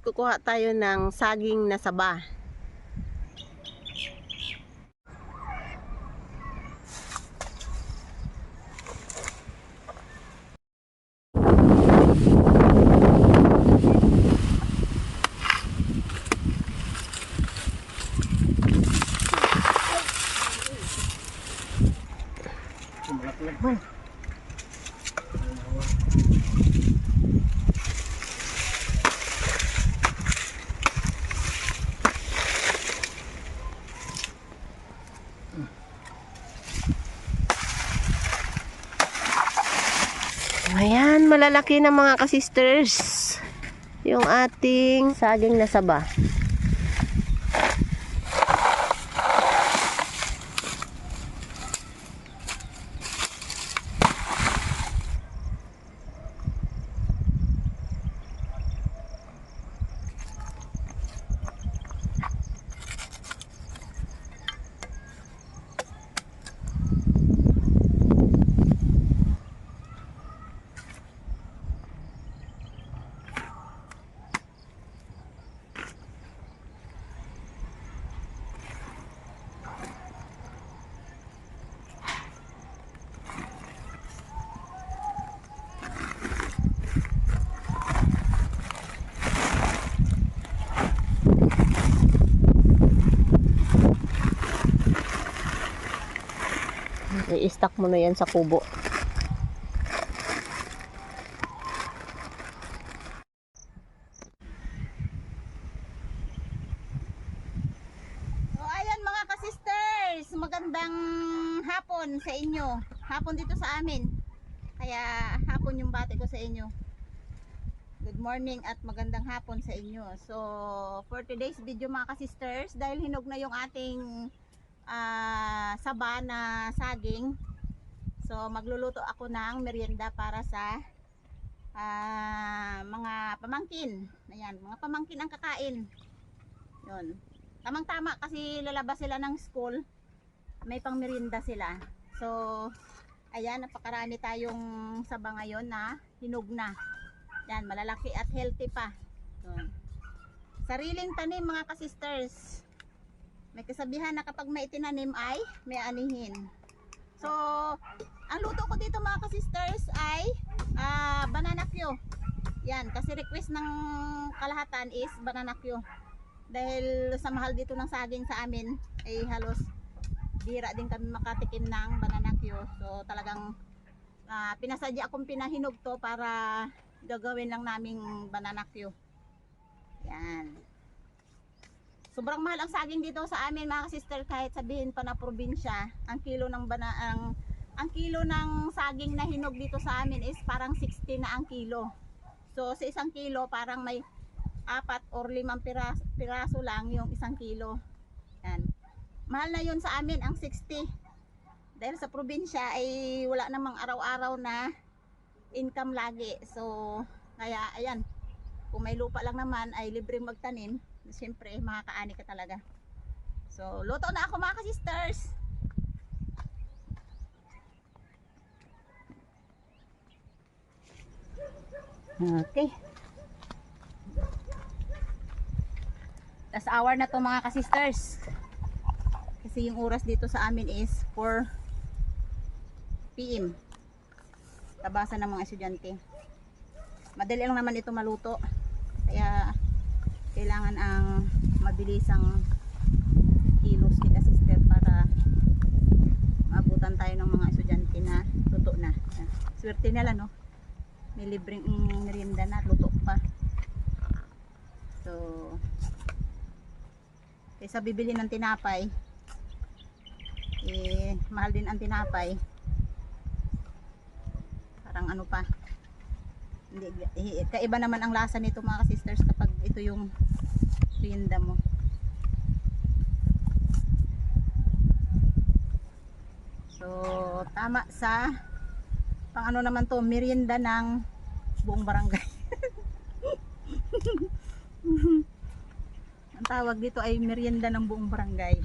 kukuha tayo ng saging na saba. Ayan, malalaki na mga kasisters yung ating saging na saba. I-stack mo na yan sa kubo. So ayan mga kasisters, magandang hapon sa inyo. Hapon dito sa amin. Kaya hapon yung bati ko sa inyo. Good morning at magandang hapon sa inyo. So for today's video mga kasisters, dahil hinog na yung ating saba na saging, so magluluto ako ng merienda para sa mga pamangkin. Ayan, mga pamangkin ang kakain. Yun, tamang tama kasi lalabas sila ng school, may pang merienda sila. So ayan, napakarami tayong saba ngayon na hinog na. Yan, malalaki at healthy pa. Yun. Sariling tanim mga kasisters. May kasabihan na kapag may itinanim ay may anihin. So, ang luto ko dito mga kasisters ay banana Q. Yan, kasi request ng kalahatan is banana Q. Dahil sa mahal dito ng saging sa amin, ay halos bira din kami makatikim ng banana Q. So, talagang pinasadya akong pinahinog to para gagawin lang naming banana Q. Yan. Sobrang mahal ang saging dito sa amin mga sister, kahit sabihin pa na probinsya. Ang kilo ng ang kilo ng saging na hinog dito sa amin is parang 60 na ang kilo. So sa isang kilo parang may 4 or 5 piraso lang yung isang kilo. Yan. Mahal na yun sa amin ang 60. Dahil sa probinsya ay wala namang araw-araw na income lagi. So kaya ayan, kung may lupa lang naman ay libreng magtanim. Siyempre makakaani ka talaga. So luto na ako mga sisters. Okay, last hour na to mga kasisters, kasi yung oras dito sa amin is 4 PM, tabasan ng mga estudyante. Madali lang naman ito maluto, kaya kailangan ang mabilisang kilos kita sister para maabutan tayo ng mga estudyante na luto na. Swerte nila no, may libreng merienda na luto pa. So kaysa bibili ng tinapay, mahal din ang tinapay, parang ano pa, hindi, kaiba naman ang lasa nito mga sisters kapag ito yung merienda mo. So tama sa pang ano naman to, merienda ng buong barangay. Ang tawag dito ay merienda ng buong barangay.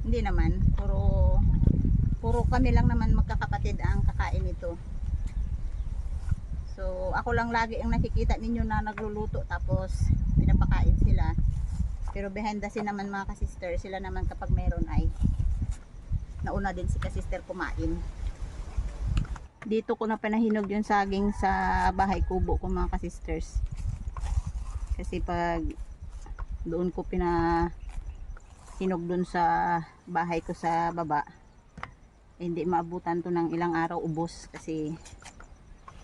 Hindi naman, puro kami lang naman magkakapatid ang kakain ito. So So ako lang lagi ang nakikita ninyo na nagluluto tapos pinapakain sila. Pero behind the scene naman mga ka-sister, sila naman kapag meron ay nauna din si ka-sister kumain. Dito ko na pinahinog yung saging sa bahay kubo ko mga ka-sisters. Kasi pag doon ko pinahinog dun sa bahay ko sa baba, hindi maabutan to ng ilang araw ubos. Kasi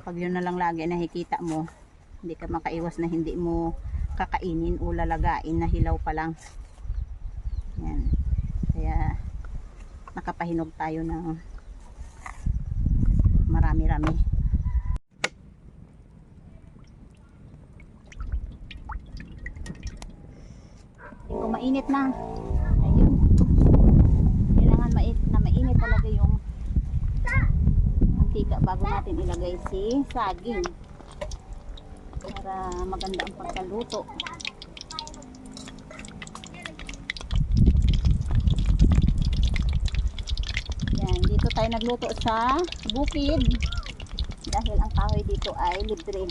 pag yun na lang lagi nakikita mo, hindi ka makaiwas na hindi mo kakainin o lalagain na hilaw pa lang. Yan. Kaya nakapahinog tayo ng marami-rami. Kung mainit na, ayun, kailangan mainit talaga yung mantika bago natin ilagay si saging para maganda ang pagkaluto. Yan, dito tayo nagluto sa bukid dahil ang kahoy dito ay libre.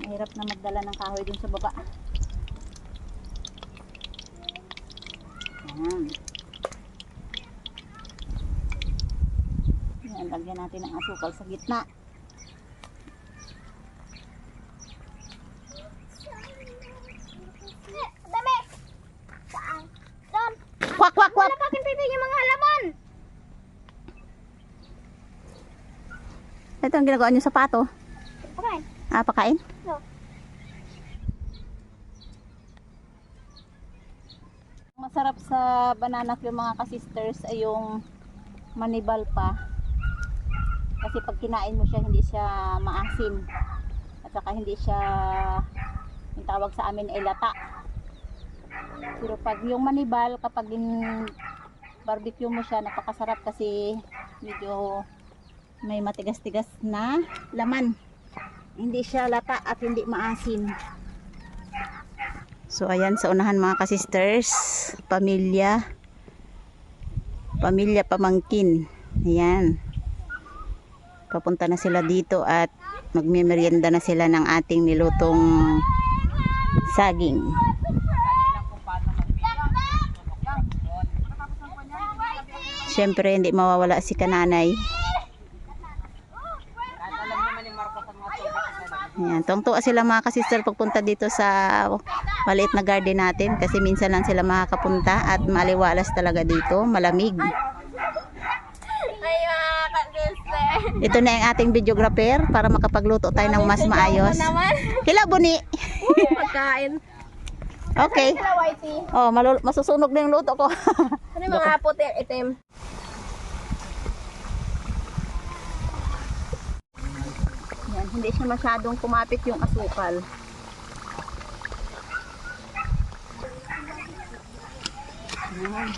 Mahirap na magdala ng kahoy dun sa baba. Yan. Yan, lagyan natin ng asukal sa gitna. Dami! Saan? Doon! Kwak, kwak, kwak! Wala pa aking pipi yung mga halaman! Ito ang ginagawa niyo sa pato. Okay. Ah, pakain? No. Masarap sa banana yung mga ka-sisters ay yung manibal pa. Kasi pag kinain mo siya, hindi siya maasim. At saka hindi siya, yung tawag sa amin ay lata. Pero pag yung manibal, kapag barbecue mo siya, napakasarap kasi medyo may matigas-tigas na laman. Hindi siya lata at hindi maasim. So ayan sa unahan mga ka-sisters, pamilya pamangkin. Ayan. Papunta na sila dito at magme-merienda na sila ng ating nilutong saging. Siyempre hindi mawawala si kananay. Ayan, tuwang-tuwa sila mga ka-sister pagpunta dito sa maliit na garden natin kasi minsan lang sila makakapunta at maliwalas talaga dito, malamig. Ay, mga ka-sister! Ito na yung ating videographer para makapagluto tayo ng mas maayos. Hila buni. Pagkain. Okay. Sila whitey. Oh, masusunog na yung luto ko. Ano yung mga puti itim? Yan, hindi siya masyadong kumapit yung asukal. Yan.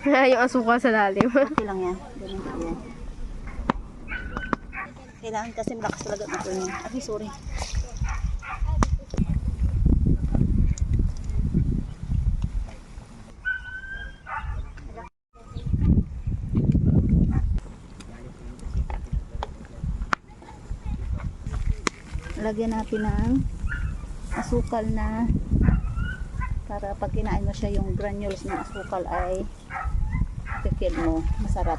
Yung asukal sa lalim. Okay lang yan. Ganun din yan. Kailangan kasi malakas talaga ito niya. Ay, sorry. Lagyan natin ng asukal na para pag kinain mo siya yung granules ng asukal ay pipil mo, masarap.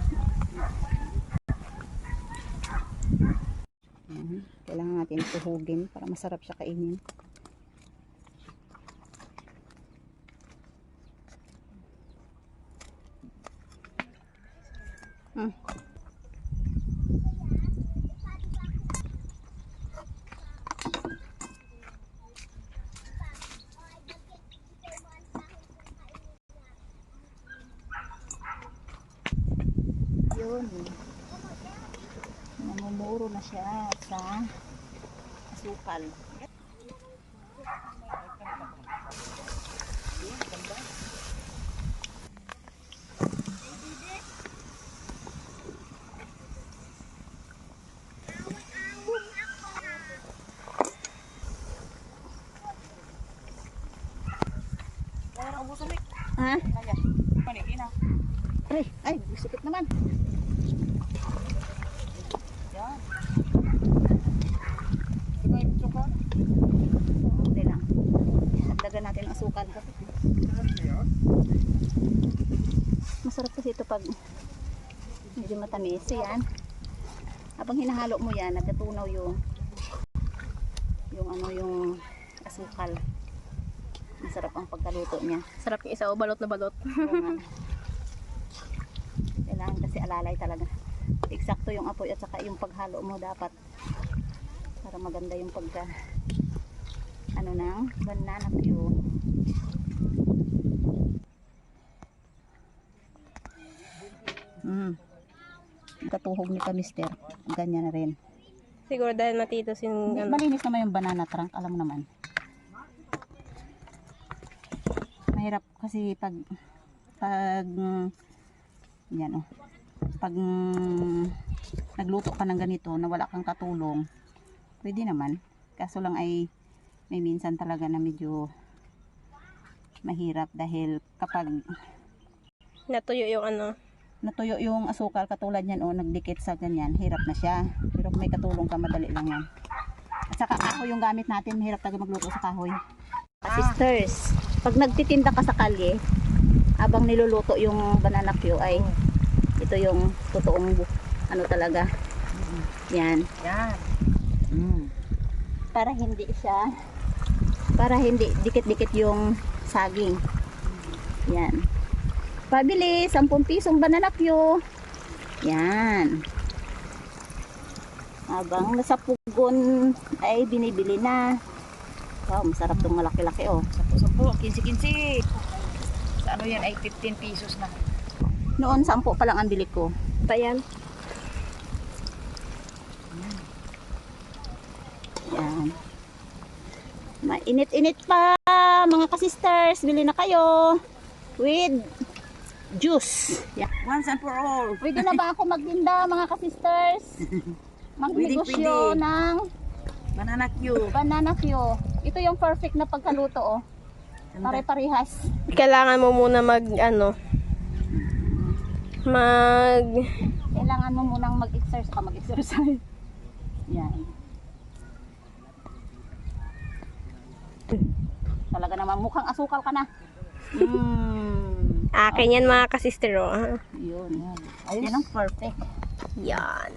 Kailangan natin tuhugin para masarap siya kainin. Yun. Namumuro na siya sa asukal. Ha? Ay, sikit naman. Yan. Ito yung sukal. Okay lang. Dagdagan natin ang asukal. Masarap kasi ito pag medyo matamis. So yan. Habang hinahalo mo yan, nagkatunaw yung asukal. Masarap ang pagkaluto niya. Sarap yung isa o balot na balot. Kailangan kasi alalay talaga. Eksakto yung apoy at saka yung paghalo mo dapat para maganda yung pagka ng banana peel. Katuhog ni ka mister. Ganyan na rin. Siguro dahil matitos yung ano. Malinis naman yung banana trunk, alam mo naman. Mahirap kasi pag yan oh. Pag nagluto ka ng ganito na wala kang katulong, pwede naman. Kaso lang ay may minsan talaga na medyo mahirap dahil kapag Natuyo yung ano. natuyo yung asukal katulad yan o nagdikit sa ganyan, hirap na siya. Pero kung may katulong ka, madali lang yan. At saka kahoy yung gamit natin, mahirap talaga magluto sa kahoy. Sisters, pag nagtitinda ka sa kalye, habang niluluto yung banana Q ay ito yung totoong ano talaga. Yan. Yan. Para hindi dikit-dikit yung saging. Yan. Pabili, 10 pisong banana Q. Yan. Habang nasa pugon ay binibili na. Wow, masarap tong malaki-laki oh. Sapo, 15-15. Sa ano yan ay 15 pesos na. Noon 10 pa lang ang bili ko. Tayan. Yan. Mainit-init pa mga ka-sisters. Bili na kayo. With juice. Yan. Once and for all. Pwede na ba ako magtinda mga ka-sisters? Magnegosyo Pwede. ng Banana Q. banana Q. Ito yung perfect na pagkaluto oh. Pare-parehas. Kailangan mo muna mag-ano. Kailangan mo munang mag-exercise. Yan. Talaga naman mukhang asukal ka na. Akin yan mga kasister. Oh. Yun. Yan ang perfect. Yan.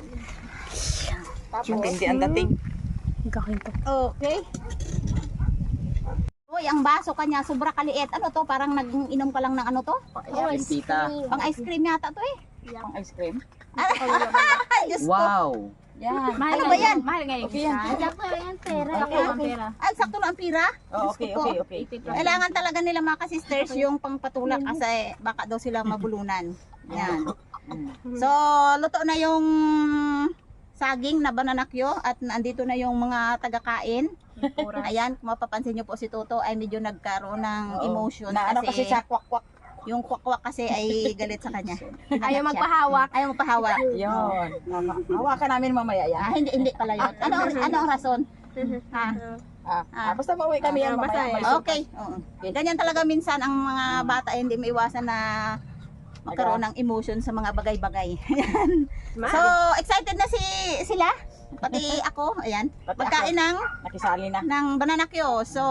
Yung hindi ang dating. Okay. Uy, ang baso kanya sobra kaliit. Ano to? Parang nag-inom ka lang ng ano to? Ayan, tita. Pang ice cream yata to eh. Pang ice cream. Diyos ko. Wow. Yan. Ano ba yan? Mahal ngayon. Okay yan. Sakto na ang pira. Oh, okay, okay, okay. Kailangan talaga nila mga ka-sisters yung pangpatulak kasi baka daw sila mabulunan. Yan. So, luto na yung saging na banana Q at nandito na yung mga taga-kain. Ayan, kung mapapansin nyo po si Toto ay medyo nagkaroon ng emotion Na ano kasi siya kwak-kwak. yung kwakwak kasi ay galit sa kanya. Ayaw magpahawak. Ayaw magpahawak. Yun. Hawakan namin mamaya yan. Hindi pala yun. Ano ang rason? Ha? Basta mauwi kami yan mamaya. May Okay. Oo. Ganyan talaga minsan ang mga bata hindi maiwasan na magkaroon ng emotion sa mga bagay-bagay. Ayan. So, excited na sila. Pati ako, ayan. Pagkain nakisali na. ng banana Q. So,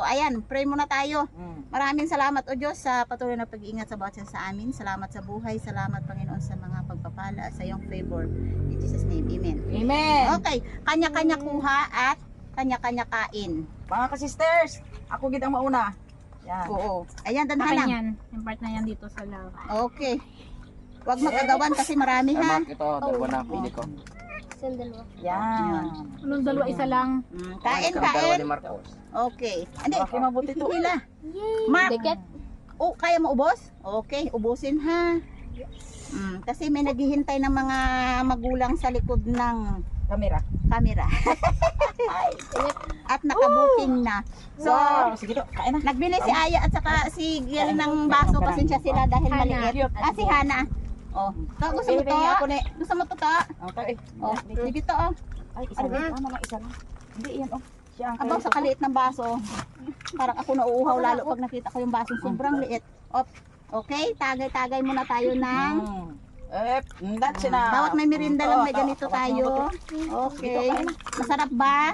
ayan, pray muna tayo. Maraming salamat o Diyos sa patuloy na pag-iingat sa bawat isa sa amin. Salamat sa buhay. Salamat Panginoon sa mga pagpapala sa iyong favor. In Jesus name, amen. Amen. Okay, kanya-kanya kuha at kanya-kanya kain. Mga ka-sisters, ako gid ang mauna. Yan. Oo. Ayan, Akin danhalang. yan. Yung part na yan dito sa lava. Okay. Huwag mag-agawan kasi marami ha. Ito, dalawa na pili ko. Yan. Anong dalawa isa lang? Kain, Dalawa kain. ni Marcos. Okay. Hindi, Okay, mabuti to. Hila. Mark, Dikit. oh, kaya mo ubos? Okay, ubusin ha. Kasi may naghihintay ng mga magulang sa likod ng Kamera. camera. At nakabuking na. So, sige to, kain na. nagbili si Aya at saka si Gil ng baso. Pasensya sila dahil maliit. Si Hana. Oh, gusto mo to? Ako ni. Gusto mo to ta? Okay. Oh, sige to oh. Ay, isa lang. Tama lang, isa lang. Hindi, yan oh. Siya ang Abang sa kaliit ng baso. Parang ako nauuhaw lalo pag nakita ko yung baso. Sobrang liit. Op. Okay, tagay-tagay muna tayo ng That's enough. bawat may merienda lang may ganito tayo. Okay. Masarap ba?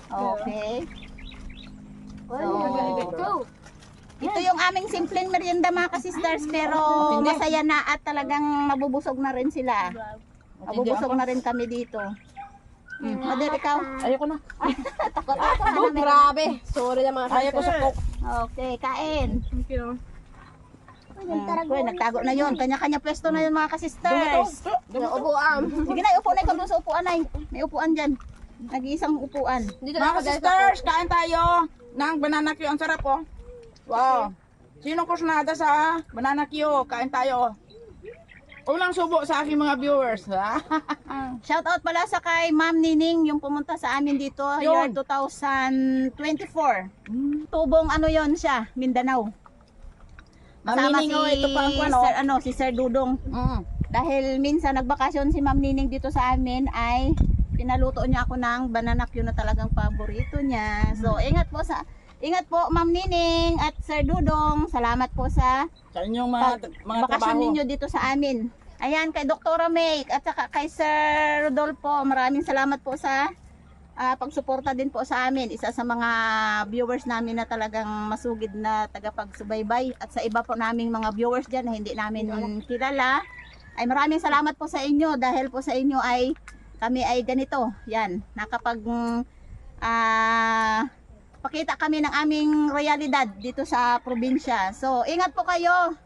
Okay. So, ito yung aming simpleng merienda mga ka-sisters pero masaya na at talagang mabubusog na rin sila. Mabubusog na rin kami dito. Mother, ikaw? Ayoko na. Oh, grabe. Sorry na mga Ayoko sa coke. Okay, kain. Thank you. Okay, nagtago na yon. Kanya-kanya pwesto na yun mga ka-sisters. upuan. Sige na, upo na ikaw doon sa upuan ay. May upuan dyan. Nag-iisang upuan. Dito na Mga ako dahil sa sisters, kain tayo ng banana Q. Ang sarap oh. Wow. Sino kusunada sa banana Q? Kain tayo. Unang subo sa aking mga viewers. Shout out pala sa kay Ma'am Nining yung pumunta sa amin dito year Yun. 2024. Tubong ano yon siya, Mindanao. Kasama Ma'am Nining, oh, ito pa ang kwano. si Sir Dudong. Dahil minsan nagbakasyon si Ma'am Nining dito sa amin ay pinaluto niya ako ng banana Q na talagang paborito niya. So ingat po Ma'am Nining at Sir Dudong. Salamat po sa Sa inyong mga bakasyon trabaho. ninyo dito sa amin. Ayan, kay Dr. May at saka kay Sir Rodolfo, maraming salamat po sa pagsuporta din po sa amin. Isa sa mga viewers namin na talagang masugid na tagapagsubaybay at sa iba po naming mga viewers dyan na hindi namin kilala. Ay maraming salamat po sa inyo dahil po sa inyo ay kami ay ganito. Yan, nakapag pakita kami ng aming realidad dito sa probinsya. So, ingat po kayo.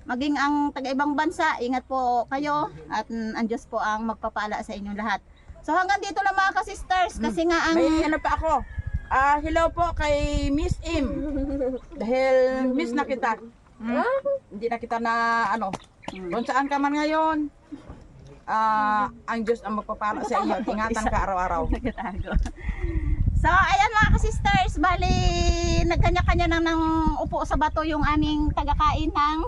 Maging ang taga-ibang bansa, ingat po kayo at ang Diyos po ang magpapala sa inyong lahat. So, hanggang dito lang mga ka-sisters kasi nga ang May ano pa ako. Hello po kay Miss Im. Dahil miss na kita. Hindi na kita na ano. Kung saan ka man ngayon, ang Diyos ang magpapala sa iyo. Ingatan ka araw-araw. nagkatago. So, ayan mga ka-sisters, bali nagkanya-kanya na ng upo sa bato yung aming tagakain ng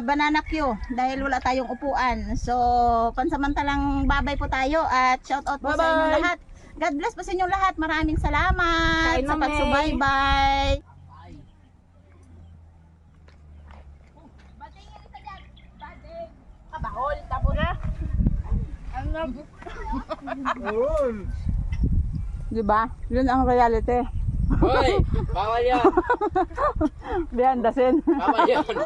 banana Q dahil wala tayong upuan. So, pansamantalang babay po tayo at shout out po sa inyong Bye-bye. lahat. God bless po sa inyong lahat. Maraming salamat Kain sa na, May. pagsubaybay. Diba? Yun ang reality. Hoy, bawal yan. Behind the scene. Bawal yan.